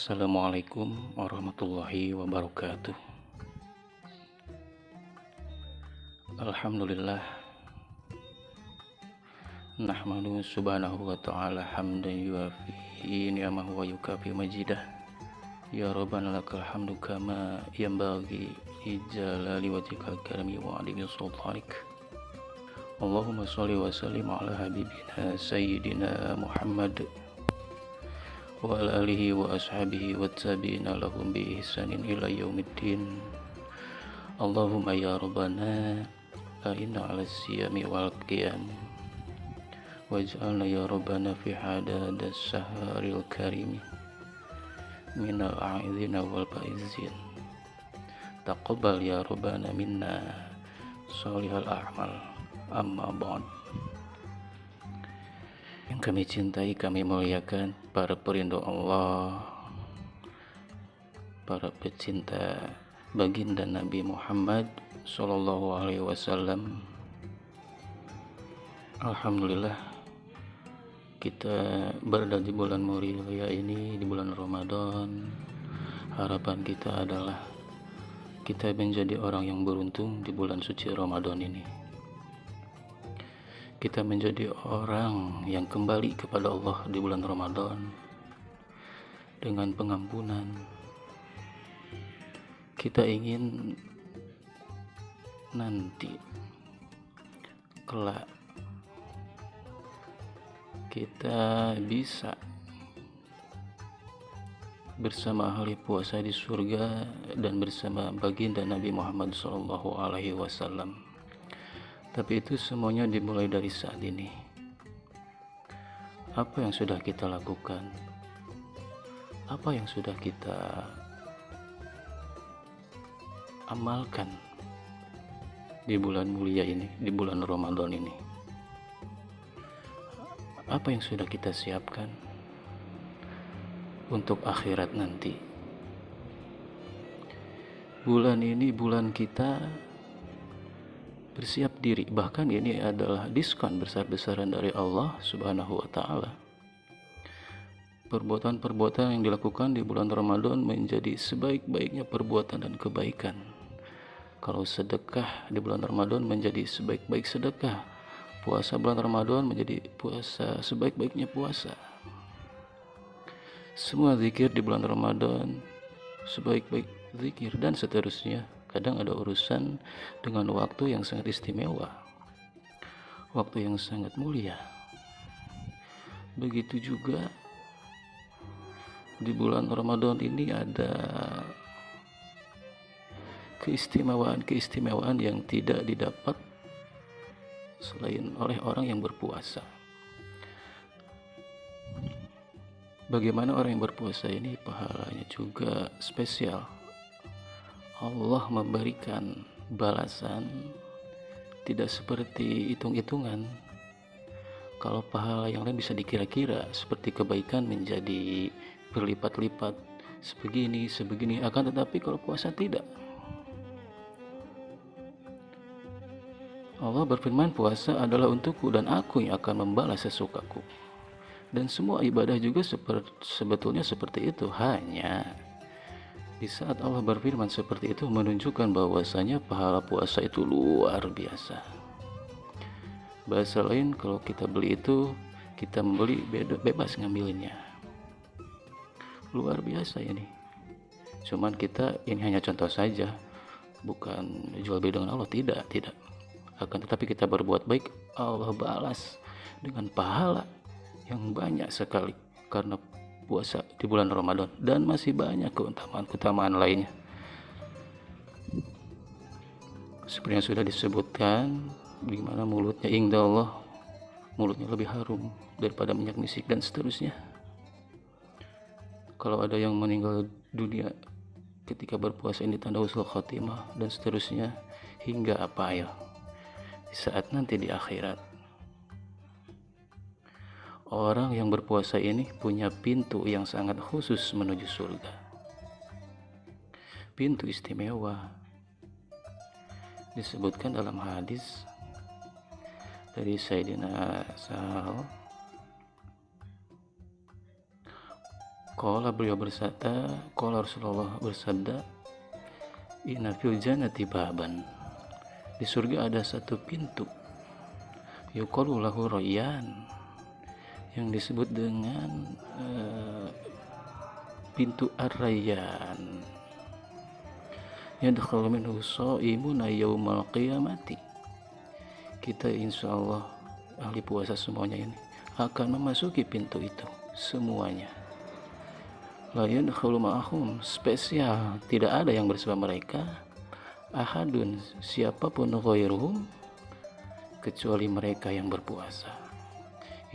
Assalamualaikum warahmatullahi wabarakatuh. Alhamdulillah, nahmadu subhanahu wa ta'ala hamdan yuafi ni'amahu wa yukafi majidah. Ya Rabbana lakal hamdu kama yanbaghi lijalali wajhikal karami wa adimi sultanik. Allahumma sholli wa sallim ala habibina sayyidina Muhammad wa ala alihi wa ashabihi wa tabi'ina lahum bi ihsanin ila yaumiddin. Allahumma ya Rabbana a'inna ala siyami wal qiyam waj'alna ya Rabbana fi hadadas saharil karim minal a'idhina wal faizin. Taqabbal ya Rabbana minna sholihal a'mal, amma ba'd. Yang kami cintai, kami muliakan para perindu Allah, para pecinta baginda Nabi Muhammad Sallallahu Alaihi Wasallam. Alhamdulillah, kita berada di bulan mulia ini, di bulan Ramadan. Harapan kita adalah kita menjadi orang yang beruntung di bulan suci Ramadan ini. Kita menjadi orang yang kembali kepada Allah di bulan Ramadan dengan pengampunan. Kita ingin nanti kelak kita bisa bersama ahli puasa di surga dan bersama baginda Nabi Muhammad SAW. Tapi itu semuanya dimulai dari saat ini. Apa yang sudah kita lakukan? Apa yang sudah kita amalkan di bulan mulia ini, di bulan Ramadan ini? Apa yang sudah kita siapkan untuk akhirat nanti? Bulan ini bulan kita bersiap diri, bahkan ini adalah diskon besar-besaran dari Allah Subhanahu wa ta'ala. Perbuatan-perbuatan yang dilakukan di bulan Ramadan menjadi sebaik-baiknya perbuatan dan kebaikan. Kalau sedekah di bulan Ramadan menjadi sebaik-baik sedekah, puasa bulan Ramadan menjadi puasa sebaik-baiknya puasa. Semua zikir di bulan Ramadan sebaik-baik zikir, dan seterusnya. Kadang ada urusan dengan waktu yang sangat istimewa, waktu yang sangat mulia. Begitu juga di bulan Ramadan ini ada keistimewaan-keistimewaan yang tidak didapat selain oleh orang yang berpuasa. Bagaimana orang yang berpuasa ini pahalanya juga spesial. Allah memberikan balasan tidak seperti hitung-hitungan. Kalau pahala yang lain bisa dikira-kira, seperti kebaikan menjadi berlipat-lipat, sebegini, akan tetapi kalau puasa tidak. Allah berfirman, puasa adalah untukku dan aku yang akan membalas sesukaku. Dan semua ibadah juga sebetulnya seperti itu. Hanya di saat Allah berfirman seperti itu menunjukkan bahwasanya pahala puasa itu luar biasa. Bahasa lain, kalau kita beli itu, kita membeli bebas ngambilinnya. Luar biasa ini. Cuman kita, ini hanya contoh saja, bukan jual beli dengan Allah, tidak. Akan tetapi kita berbuat baik, Allah balas dengan pahala yang banyak sekali karena puasa di bulan Ramadan, dan masih banyak keutamaan lainnya. Seperti yang sudah disebutkan, di mana mulutnya indah Allah, mulutnya lebih harum daripada minyak misik, dan seterusnya. Kalau ada yang meninggal dunia ketika berpuasa, ini tanda husnul khotimah, dan seterusnya, hingga apa ya, di saat nanti di akhirat. Orang yang berpuasa ini punya pintu yang sangat khusus menuju surga. Pintu istimewa. Disebutkan dalam hadis dari Sayyidina Sahal, Beliau bersabda, Rasulullah bersabda, inna fil jannati baban, di surga ada satu pintu, yuqalu lahu rayyan, yang disebut dengan pintu ar-rayyan, yadkhulu minhu shaimuna yaumal qiyamati. Kita insyaallah ahli puasa semuanya ini akan memasuki pintu itu semuanya. La yadkhulu ma'ahum, spesial, tidak ada yang bersama mereka, ahadun, siapapun, ghairuhum, kecuali mereka yang berpuasa.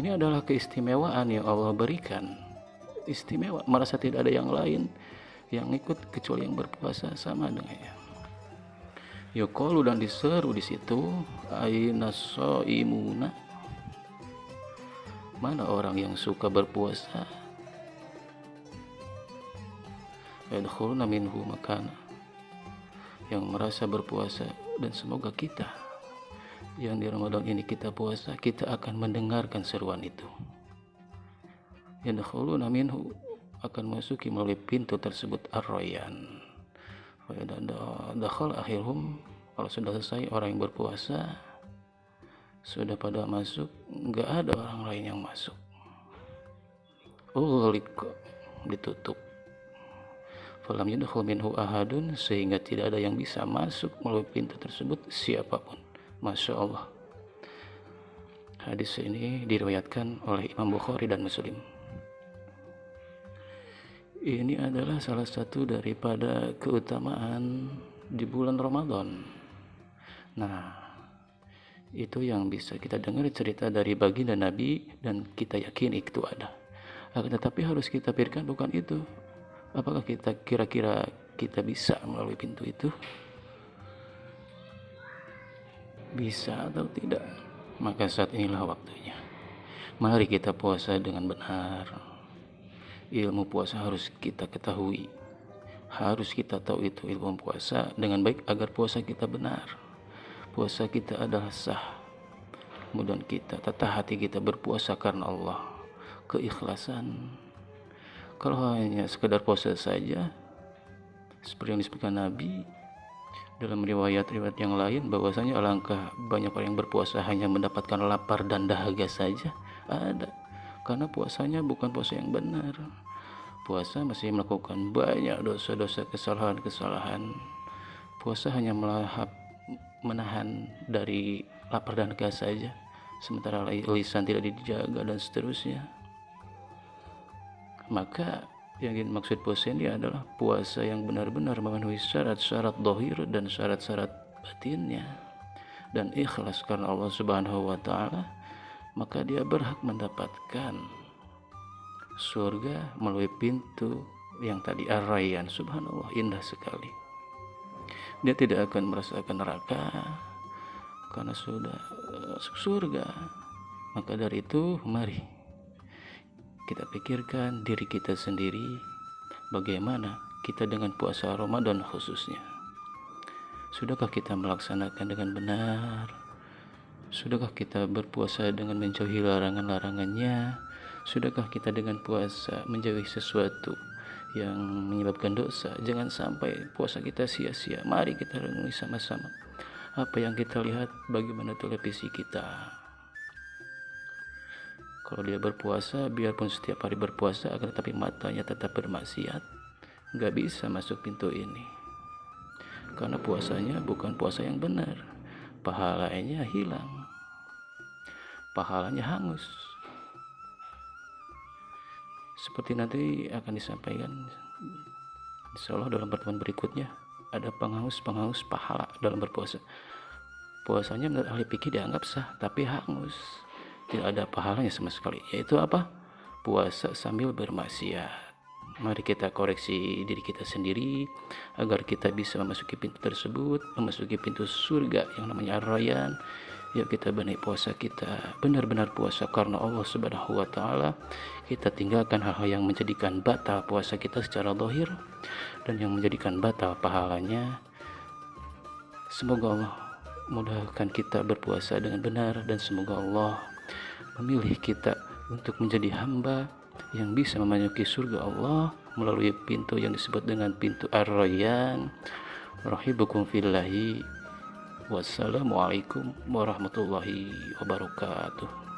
Ini adalah keistimewaan yang Allah berikan, istimewa, merasa tidak ada yang lain yang ikut kecuali yang berpuasa sama dengannya. Yuqalu, dan diseru di situ, aina shaimuna, mana orang yang suka berpuasa, yadkhuluna minhu makana, yang merasa berpuasa. Dan semoga kita yang di Ramadan ini kita puasa, kita akan mendengarkan seruan itu. Yadkhuluna minhu, akan masuki melalui pintu tersebut, ar-rayyan. Dakhal akhirhum, kalau sudah selesai orang yang berpuasa sudah pada masuk, enggak ada orang lain yang masuk. Ditutup. Falam yadkhul minhu ahadun, sehingga tidak ada yang bisa masuk melalui pintu tersebut, siapapun. Masya Allah. Hadis ini diriwayatkan oleh Imam Bukhari dan Muslim. Ini adalah salah satu daripada keutamaan di bulan Ramadan. Nah, itu yang bisa kita dengar cerita dari baginda Nabi dan kita yakin itu ada. Akan tetapi harus kita pikirkan bukan itu. Apakah kita kira-kira kita bisa melalui pintu itu? Bisa atau tidak? Maka saat inilah waktunya. Mari kita puasa dengan benar. Ilmu puasa harus kita ketahui, harus kita tahu itu ilmu puasa dengan baik agar puasa kita benar, puasa kita adalah sah. Kemudian kita tata hati kita berpuasa karena Allah, keikhlasan. Kalau hanya sekedar puasa saja, seperti yang disebutkan Nabi dalam riwayat-riwayat yang lain, bahwasanya alangkah banyak orang yang berpuasa hanya mendapatkan lapar dan dahaga saja, ada. Karena puasanya bukan puasa yang benar. Puasa masih melakukan banyak dosa-dosa, kesalahan-kesalahan. Puasa hanya menahan dari lapar dan dahaga saja, sementara lisan tidak dijaga dan seterusnya. Maka yang dimaksud puasa ini adalah puasa yang benar-benar memenuhi syarat-syarat zahir dan syarat-syarat batinnya, dan ikhlas karena Allah Subhanahu wa Ta'ala, maka dia berhak mendapatkan surga melalui pintu yang tadi, ar-rayyan. Subhanallah, indah sekali. Dia tidak akan merasakan neraka karena sudah surga. Maka dari itu, mari kita pikirkan diri kita sendiri, bagaimana kita dengan puasa Ramadan khususnya. Sudahkah kita melaksanakan dengan benar? Sudahkah kita berpuasa dengan menjauhi larangan-larangannya? Sudahkah kita dengan puasa menjauhi sesuatu yang menyebabkan dosa? Jangan sampai puasa kita sia-sia. Mari kita renungi sama-sama apa yang kita lihat, bagaimana televisi kita. Kalau dia berpuasa, biarpun setiap hari berpuasa, akan tetapi matanya tetap bermaksiat, gak bisa masuk pintu ini. Karena puasanya bukan puasa yang benar. Pahalanya hilang, pahalanya hangus. Seperti nanti akan disampaikan insyaallah dalam pertemuan berikutnya, ada penghaus pahala dalam berpuasa. Puasanya menurut ahli fikih dianggap sah, tapi hangus, tidak ada pahalanya sama sekali. Yaitu apa? Puasa sambil bermaksiat. Mari kita koreksi diri kita sendiri agar kita bisa memasuki pintu tersebut, memasuki pintu surga yang namanya ar-rayyan. Yuk kita benahi puasa kita, benar-benar puasa karena Allah Subhanahu wa Ta'ala. Kita tinggalkan hal-hal yang menjadikan batal puasa kita secara zahir dan yang menjadikan batal pahalanya. Semoga Allah mudahkan kita berpuasa dengan benar, dan semoga Allah memilih kita untuk menjadi hamba yang bisa memasuki surga Allah melalui pintu yang disebut dengan pintu Ar-Rayyan. Rahibukum fillahi. Wassalamualaikum warahmatullahi wabarakatuh.